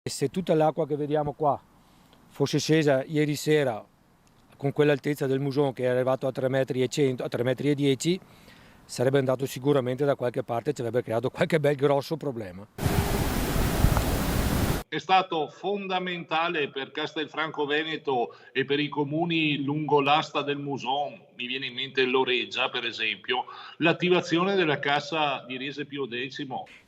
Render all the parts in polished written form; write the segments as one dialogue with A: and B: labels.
A: Se tutta l'acqua che vediamo qua fosse scesa ieri sera con quell'altezza del Muson che è arrivato a 3,1 m, a 3,10 m, sarebbe andato sicuramente da qualche parte e ci avrebbe creato qualche bel grosso problema.
B: È stato fondamentale per Castelfranco Veneto e per i comuni lungo l'asta del Muson, mi viene in mente Loreggia per esempio, l'attivazione della cassa di Riese Pio X.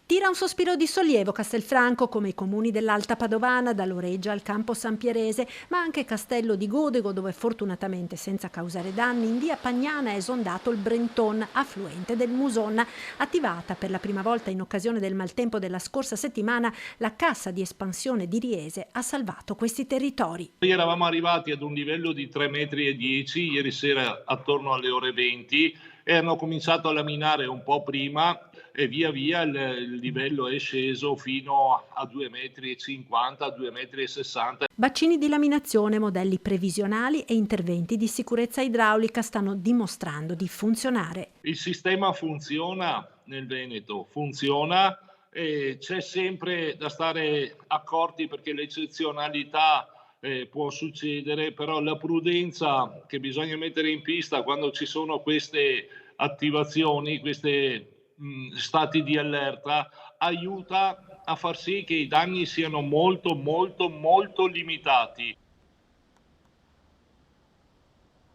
C: Tira un sospiro di sollievo Castelfranco, come i comuni dell'Alta Padovana, da Loreggia al Campo San Pierese, ma anche Castello di Godego, dove fortunatamente senza causare danni in via Pagnana è esondato il Brenton, affluente del Muson. Attivata per la prima volta in occasione del maltempo della scorsa settimana, la cassa di espansione di Riese ha salvato questi territori.
B: Noi eravamo arrivati ad un livello di 3,10 m, ieri sera attorno alle ore 20, e hanno cominciato a laminare un po' prima e via via il livello è sceso fino a 2,50 m, 2,60 m.
C: Bacini di laminazione, modelli previsionali e interventi di sicurezza idraulica stanno dimostrando di funzionare.
B: Il sistema funziona nel Veneto, funziona e c'è sempre da stare accorti perché l'eccezionalità può succedere, però la prudenza che bisogna mettere in pista quando ci sono queste attivazioni, questi stati di allerta, aiuta a far sì che i danni siano molto limitati.